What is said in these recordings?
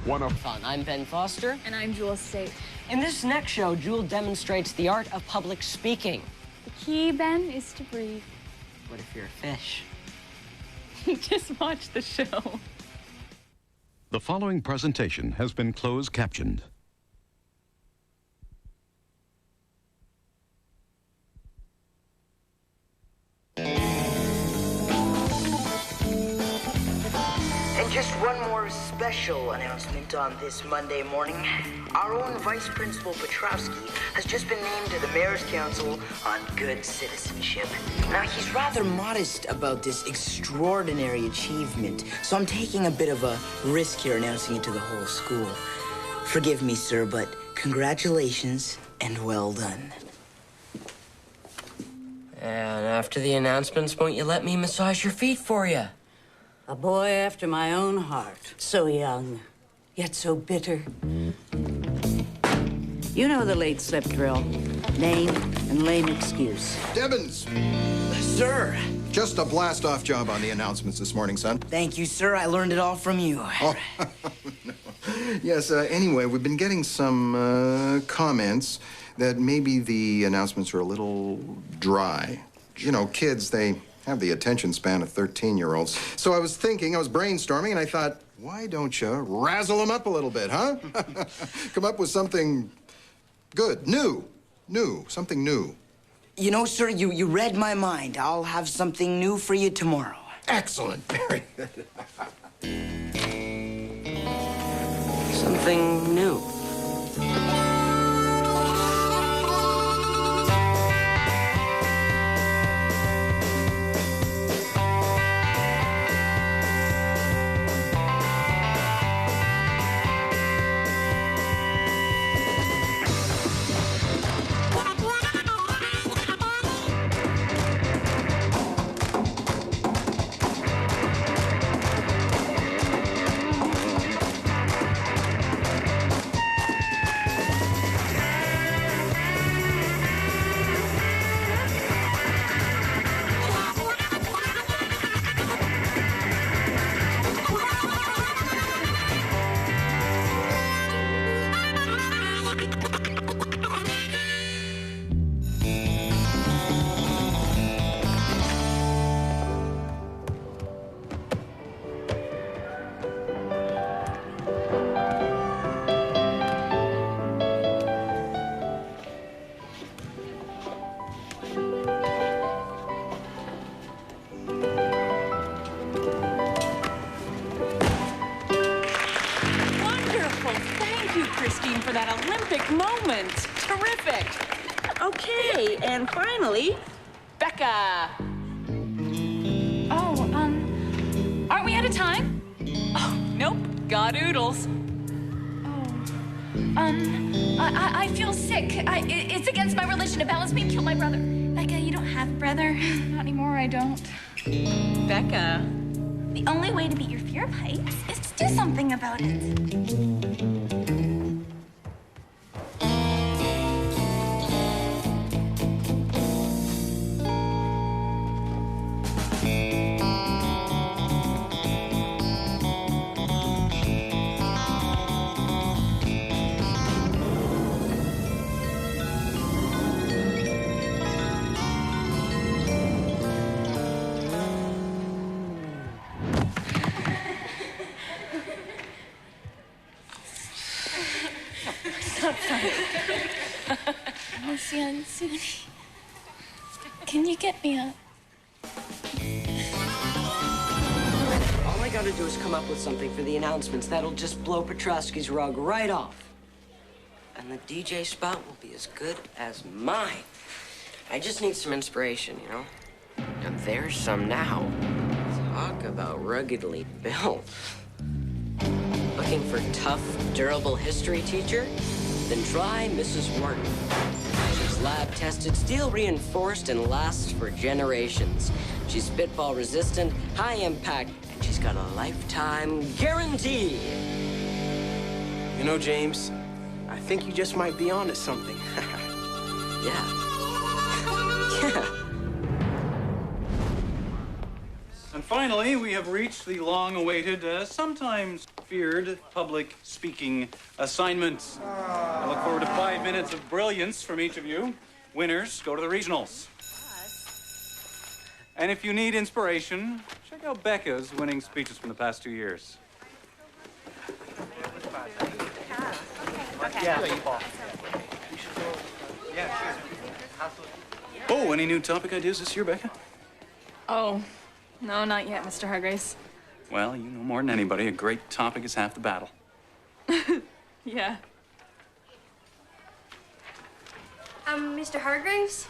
one of Fun. I'm Ben Foster. And I'm Jewel State. In this next show, Jewel demonstrates the art of public speaking. The key, Ben, is to breathe. What if you're a fish? Just watch the show. The following presentation has been closed captioned. And just one more special announcement on this Monday morning. Our own Vice Principal Petrovsky has just been named to the Mayor's Council on Good Citizenship. Now, he's rather modest about this extraordinary achievement, so I'm taking a bit of a risk here announcing it to the whole school. Forgive me, sir, but congratulations and well done. And after the announcements, won't you let me massage your feet for you? A boy after my own heart. So young, yet so bitter. You know the late slip drill. Name and lame excuse. Devins! Sir! Just a blast-off job on the announcements this morning, son. Thank you, sir. I learned it all from you. Oh, no. Yes, anyway, we've been getting some comments that maybe the announcements are a little dry. You know, kids, they have the attention span of 13-year-olds. So I was brainstorming, and I thought, why don't you razzle them up a little bit, huh? Come up with something good, something new. You know, sir, you read my mind. I'll have something new for you tomorrow. Excellent, very good. Something new. Christine, for that Olympic moment. Terrific. Okay, and finally, Becca. Oh, aren't we out of time? Oh, nope. Got oodles. Oh, I feel sick. It's against my religion to balance me and kill my brother. Becca, you don't have a brother. Not anymore, I don't. Becca. The only way to beat your fear of heights is to do something about it. Lucian, Suni, can you get me up? All I gotta do is come up with something for the announcements that'll just blow Petrovsky's rug right off. And the DJ spot will be as good as mine. I just need some inspiration, you know? And there's some now. Talk about ruggedly built. Looking for tough, durable history teacher? Then try Mrs. Wharton. She's lab-tested, steel-reinforced, and lasts for generations. She's spitball-resistant, high-impact, and she's got a lifetime guarantee. You know, James, I think you just might be onto something. Yeah. Yeah. And finally, we have reached the long-awaited, sometimes feared public speaking assignment. I look forward to 5 minutes of brilliance from each of you. Winners go to the regionals. And if you need inspiration, check out Becca's winning speeches from the past 2 years. Oh, any new topic ideas this year, Becca? Oh, no, not yet, Mr. Hargraves. Well, you know more than anybody, a great topic is half the battle. Yeah. Mr. Hargraves?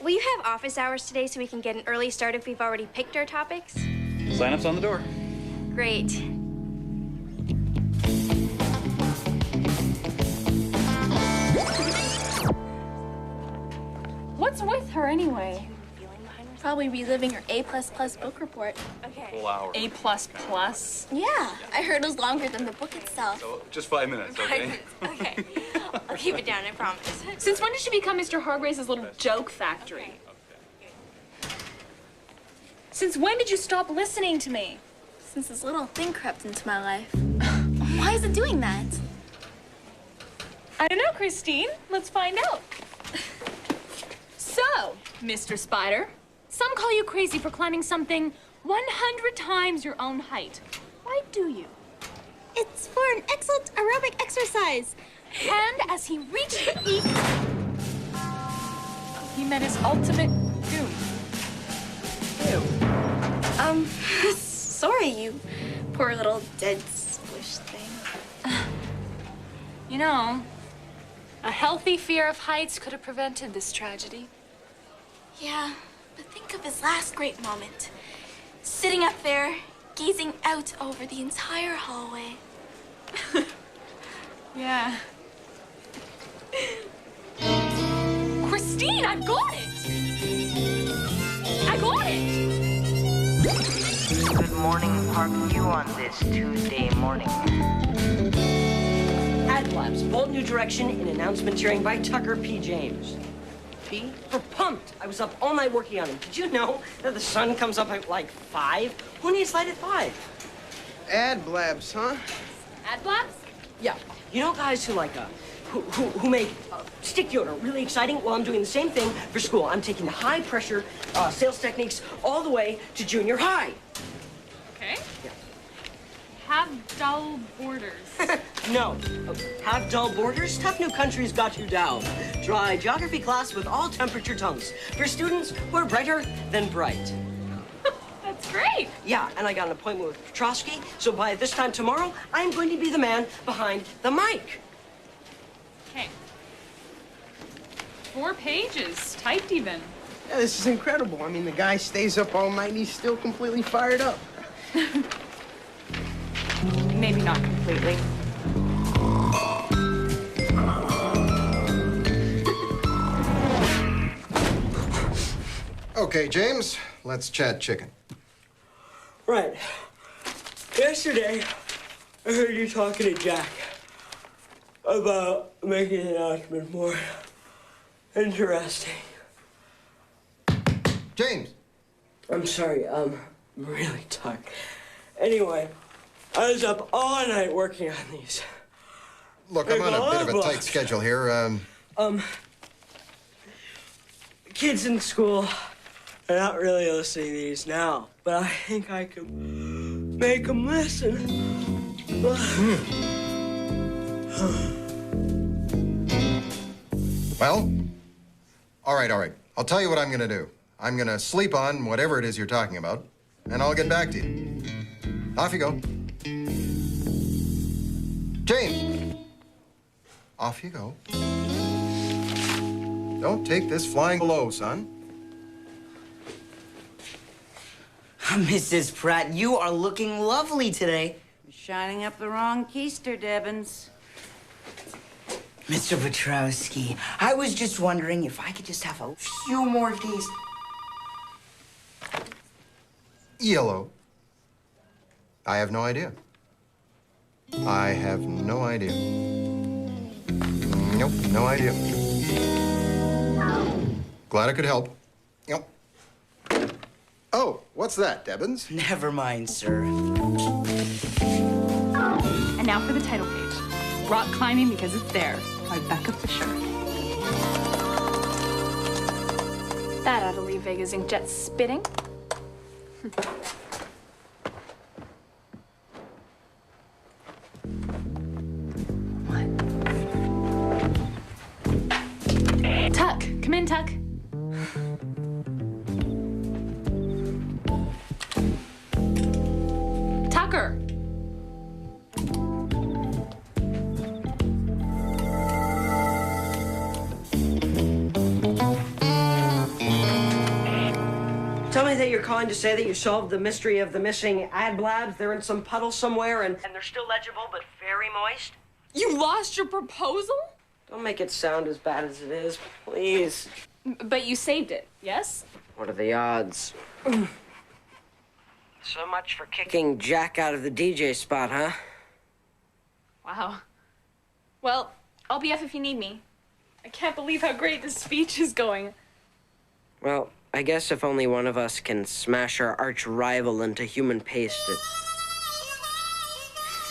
Will you have office hours today so we can get an early start if we've already picked our topics? Sign-up's on the door. Great. What's with her anyway? Probably reliving her A++ book report. Okay. Full hour. A++? Yeah, I heard it was longer than the book itself. So, just 5 minutes, okay? Okay. I'll keep it down, I promise. Since when did she become Mr. Hargraves' little joke factory? Since when did you stop listening to me? Since this little thing crept into my life. Why is it doing that? I don't know, Christine. Let's find out. So, Mr. Spider, some call you crazy for climbing something 100 times your own height. Why do you? It's for an excellent aerobic exercise. And as he reached the peak, he met his ultimate doom. Sorry, you poor little dead squish thing. You know, a healthy fear of heights could have prevented this tragedy. Yeah, but think of his last great moment. Sitting up there, gazing out over the entire hallway. Yeah. Christine, I got it! I got it! Good morning, Parkview, on this Tuesday morning. Ad Labs, bold new direction in announcement hearing by Tucker P. James. P? For pumped. I was up all night working on it. Did you know that the sun comes up at like 5? Who needs light at 5? Ad blabs, huh? Ad blabs? Yeah. You know guys who like who make stick deodorant really exciting? Well, I'm doing the same thing for school. I'm taking the high pressure sales techniques all the way to junior high. Okay. Yeah. Have dull borders. No. Have dull borders? Tough New Country's got you down. Try geography class with all temperature tongues for students who are brighter than bright. That's great. Yeah, and I got an appointment with Petrosky, so by this time tomorrow, I'm going to be the man behind the mic. Okay. 4 pages, typed even. Yeah, this is incredible. I mean, the guy stays up all night and he's still completely fired up. Maybe not completely. Okay, James, let's chat chicken. Right. Yesterday, I heard you talking to Jack about making the announcement more interesting. James! I'm sorry, I'm really tired. Anyway, I was up all night working on these. Look, I'm on a bit of a tight schedule here. Kids in school are not really listening to these now, but I think I can make them listen. Well, all right. I'll tell you what I'm gonna do. I'm gonna sleep on whatever it is you're talking about, and I'll get back to you. Off you go. James! Off you go. Don't take this flying low, son. Mrs. Pratt, you are looking lovely today. You're shining up the wrong keister, Debbins. Mr. Petrowski, I was just wondering if I could just have a few more days. Yellow. I have no idea. I have no idea. Nope, no idea. Glad I could help. Yep. Oh, what's that, Debbins? Never mind, sir. And now for the title page. Rock Climbing Because It's There by Becca Fisher. That ought to leave Vega's inkjet spitting. Tuck, come in, Tuck. Tucker. Tell me that you're calling to say that you solved the mystery of the missing ad blabs. They're in some puddle somewhere and they're still legible but very moist. You lost your proposal? Don't make it sound as bad as it is, please. But you saved it, yes? What are the odds? So much for kicking Jack out of the DJ spot, huh? Wow. Well, I'll be up if you need me. I can't believe how great this speech is going. Well, I guess if only one of us can smash our arch rival into human paste,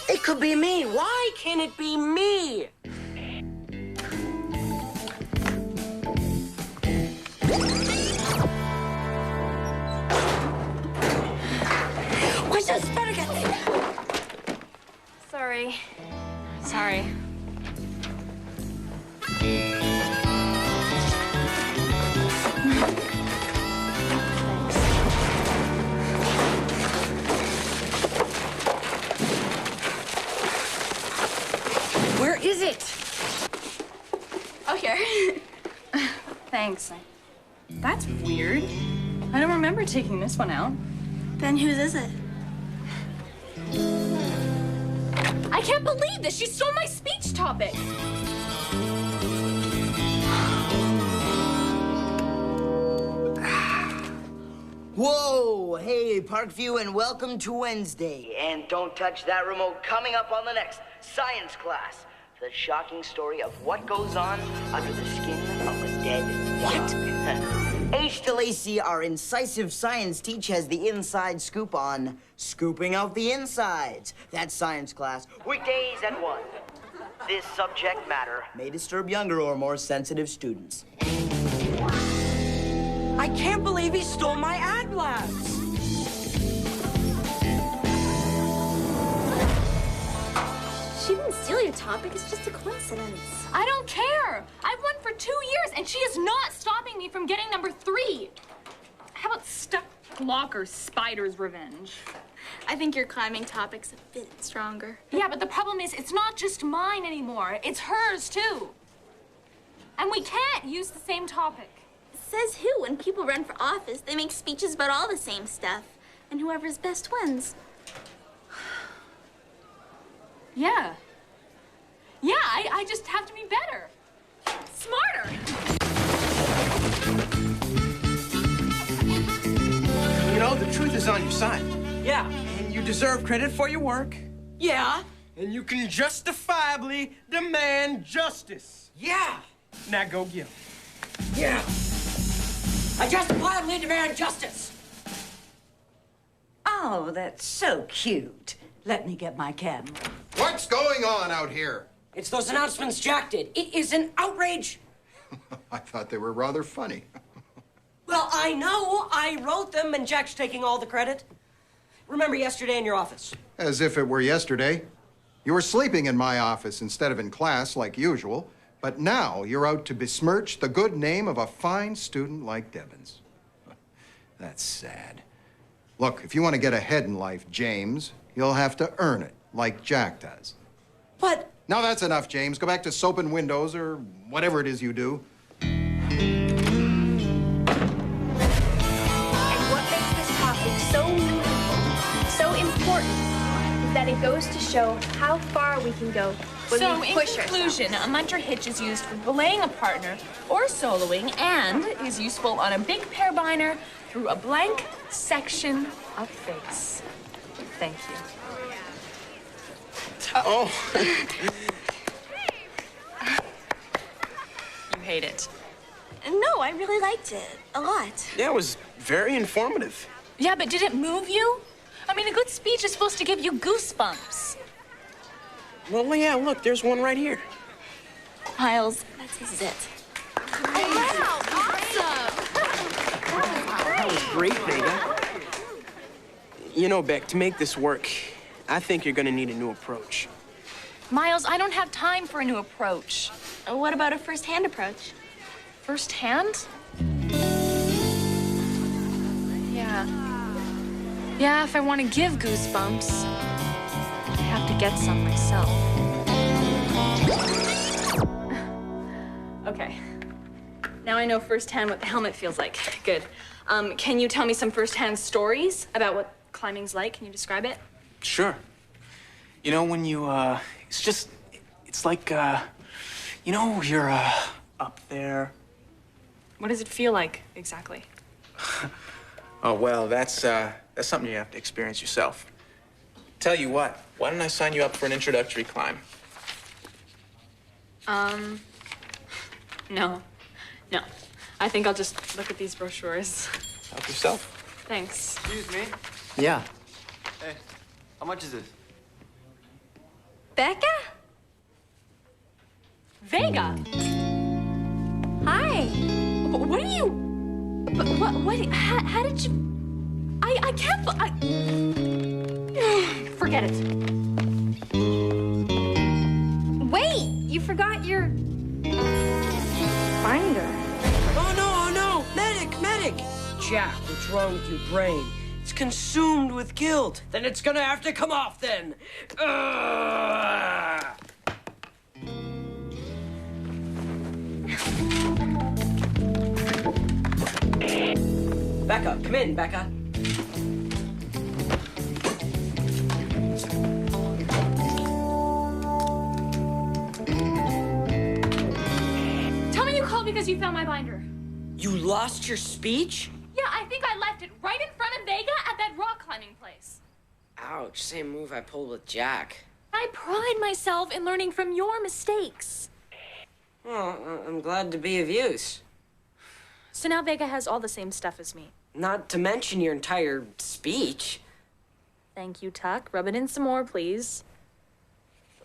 it could be me. Why can't it be me? What's this spaghetti? Sorry. Sorry. Where is it? Oh, here. Thanks. That's weird. I don't remember taking this one out. Then whose is it? I can't believe this! She stole my speech topic! Whoa! Hey, Parkview, and welcome to Wednesday. And don't touch that remote. Coming up on the next science class, the shocking story of what goes on under the skin of a dead what? H. DeLacy, our incisive science teach, has the inside scoop on scooping out the insides. That's science class, weekdays at 1. This subject matter may disturb younger or more sensitive students. I can't believe he stole my ad blabs. She didn't steal your topic. It's just a coincidence. I don't care! I've won for 2 years, and she is not stopping me from getting number 3. How about Stuck Locker's Spider's Revenge? I think your climbing topic's a bit stronger. Yeah, but the problem is, it's not just mine anymore. It's hers, too. And we can't use the same topic. Says who? When people run for office, they make speeches about all the same stuff. And whoever's best wins. Yeah. Yeah, I just have to be better. Smarter. You know, the truth is on your side. Yeah. And you deserve credit for your work. Yeah. And you can justifiably demand justice. Yeah. Now go get 'em. Yeah. I justifiably demand justice. Oh, that's so cute. Let me get my camera. What's going on out here? It's those announcements Jack did. It is an outrage. I thought they were rather funny. Well, I know. I wrote them, and Jack's taking all the credit. Remember yesterday in your office? As if it were yesterday. You were sleeping in my office instead of in class like usual, but now you're out to besmirch the good name of a fine student like Devins. That's sad. Look, if you want to get ahead in life, James, you'll have to earn it, like Jack does. But... Now that's enough, James. Go back to soap and windows or whatever it is you do. And what makes this topic so meaningful, so important, is that it goes to show how far we can go when So, we in push conclusion, ourselves. a munter hitch is used for belaying a partner or soloing and is useful on a big pair binder through a blank section of face. Thank you. Oh. You hate it. No, I really liked it. A lot. Yeah, it was very informative. Yeah, but did it move you? I mean, a good speech is supposed to give you goosebumps. Well, yeah, look, there's one right here. Miles, this is it. Wow, awesome! That was great, Vega. You know, Beck, to make this work, I think you're gonna need a new approach. Miles, I don't have time for a new approach. What about a first-hand approach? First-hand? Yeah. Yeah, if I want to give goosebumps, I have to get some myself. Okay. Now I know firsthand what the helmet feels like. Good. Can you tell me some firsthand stories about what climbing's like? Can you describe it? Sure. You know, when you, it's like, you know, you're, up there. What does it feel like, exactly? Oh, well, that's something you have to experience yourself. Tell you what, why don't I sign you up for an introductory climb? No. No. I think I'll just look at these brochures. Help yourself. Thanks. Excuse me? Yeah. Hey, how much is this? Becca? Vega! Hi. What are you... What, how did you... I can't... Forget it. Wait, you forgot your binder. Oh, no! Medic! Jack, what's wrong with your brain? It's consumed with guilt. Then it's gonna have to come off then. Becca, come in, Becca. Tell me you called because you found my binder. You lost your speech? Yeah, I think I left it right in front of Vega at that rock climbing place. Ouch, same move I pulled with Jack. I pride myself in learning from your mistakes. Well, I'm glad to be of use. So now Vega has all the same stuff as me. Not to mention your entire speech. Thank you, Tuck. Rub it in some more, please.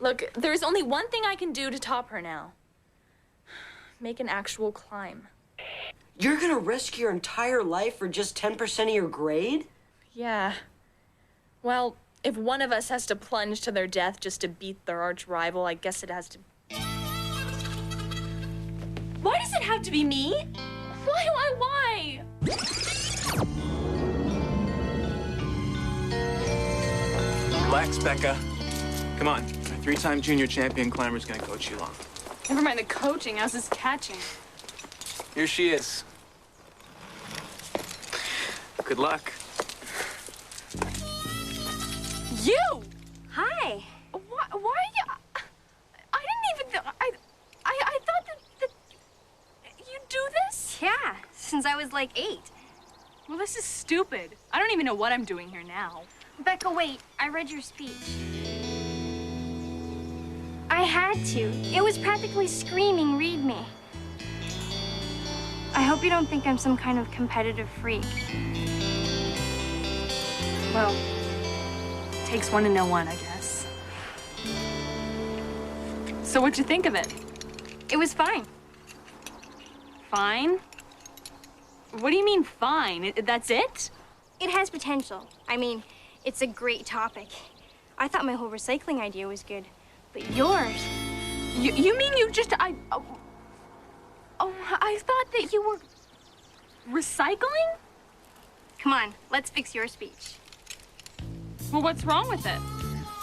Look, there's only one thing I can do to top her now. Make an actual climb. You're gonna risk your entire life for just 10% of your grade? Yeah. Well, if one of us has to plunge to their death just to beat their arch rival, I guess it has to... Why does it have to be me? Why? Relax, Becca. Come on. Our 3-time junior champion climber's gonna coach you along. Never mind the coaching, how's this catching? Here she is. Good luck. You! Hi. Why are you... I didn't even... I thought that you do this? Yeah, since I was like 8. Well, this is stupid. I don't even know what I'm doing here now. Becca, wait. I read your speech. I had to. It was practically screaming, read me. I hope you don't think I'm some kind of competitive freak. Well, takes one to know one, I guess. So what'd you think of it? It was fine. Fine? What do you mean fine? That's it? It has potential. I mean, it's a great topic. I thought my whole recycling idea was good, but yours... You mean you just... I thought that you were recycling? Come on, let's fix your speech. Well, what's wrong with it?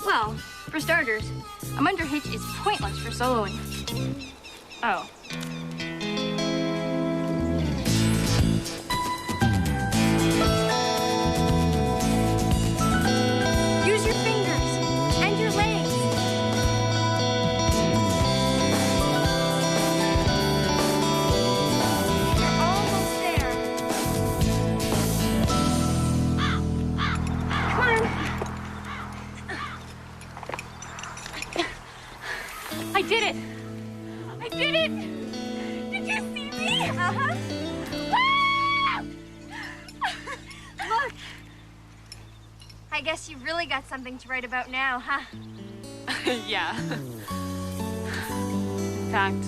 Well, for starters, a Munder hitch is pointless for soloing. Oh. Use your fingers and your legs. You're almost there. Come on. I did it! I did it! Did you see me? Uh-huh. Ah! Look. I guess you've really got something to write about now, huh? Yeah. In fact,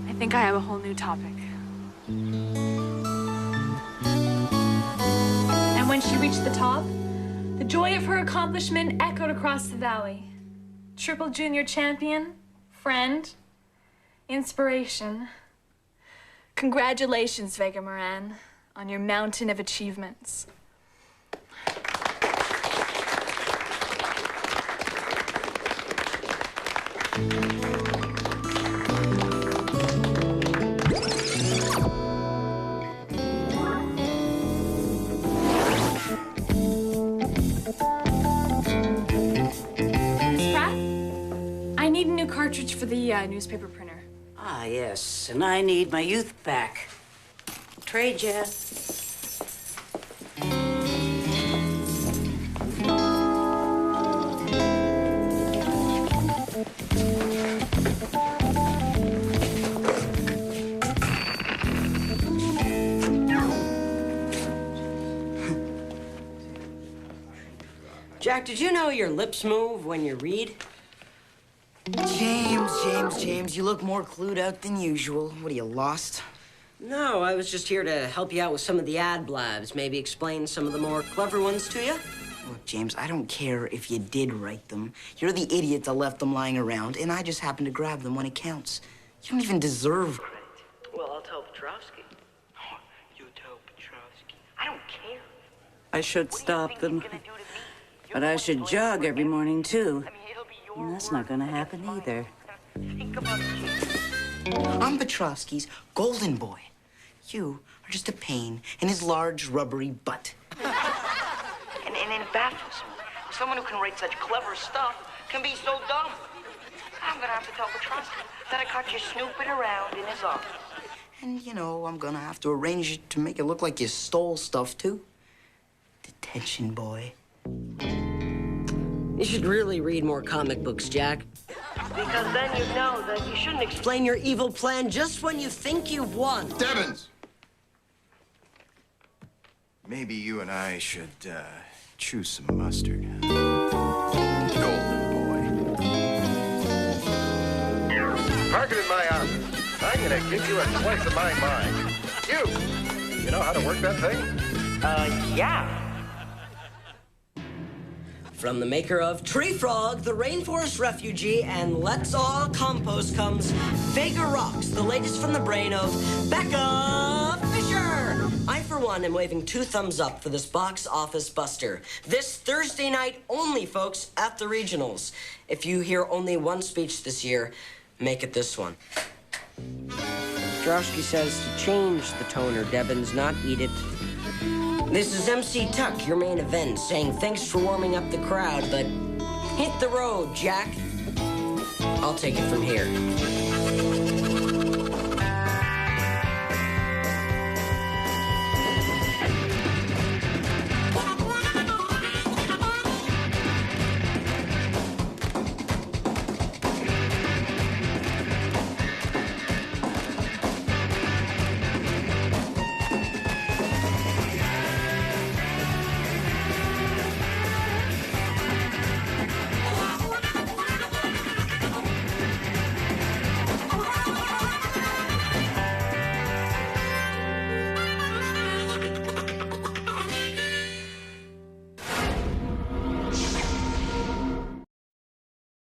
I think I have a whole new topic. And when she reached the top, the joy of her accomplishment echoed across the valley. Triple junior champion, friend, inspiration. Congratulations, Vega Moran, on your mountain of achievements. Cartridge for the newspaper printer. Ah, yes. And I need my youth pack. Trade ya. Jack, did you know your lips move when you read? James, you look more clued out than usual. What are you, lost? No, I was just here to help you out with some of the ad blabs, maybe explain some of the more clever ones to you. Look, James, I don't care if you did write them. You're the idiot that left them lying around, and I just happened to grab them when it counts. You don't even deserve credit. Well, I'll tell Petrovsky. Oh, you tell Petrovsky. I don't care. I should stop them. But I should jog every morning, too. And that's not gonna happen either. Think about it, James. I'm Petrovsky's golden boy. You are just a pain in his large, rubbery butt. and it baffles me. Someone who can write such clever stuff can be so dumb. I'm gonna have to tell Petrovsky that I caught you snooping around in his office. And, you know, I'm gonna have to arrange it to make it look like you stole stuff, too. Detention boy. You should really read more comic books, Jack. Because then you know that you shouldn't explain your evil plan just when you think you've won. Devins! Maybe you and I should, choose some mustard. Golden boy. Park it in my office. I'm gonna give you a slice of my mind. You know how to work that thing? Yeah. From the maker of Tree Frog, the Rainforest Refugee, and Let's All Compost comes Vega Rocks, the latest from the brain of Becca Fisher. I, for one, am waving 2 thumbs up for this box office buster. This Thursday night only, folks, at the regionals. If you hear only one speech this year, make it this one. Drowsky says to change the toner, Devins, not eat it. This is MC Tuck, your main event, saying thanks for warming up the crowd, but hit the road, Jack. I'll take it from here.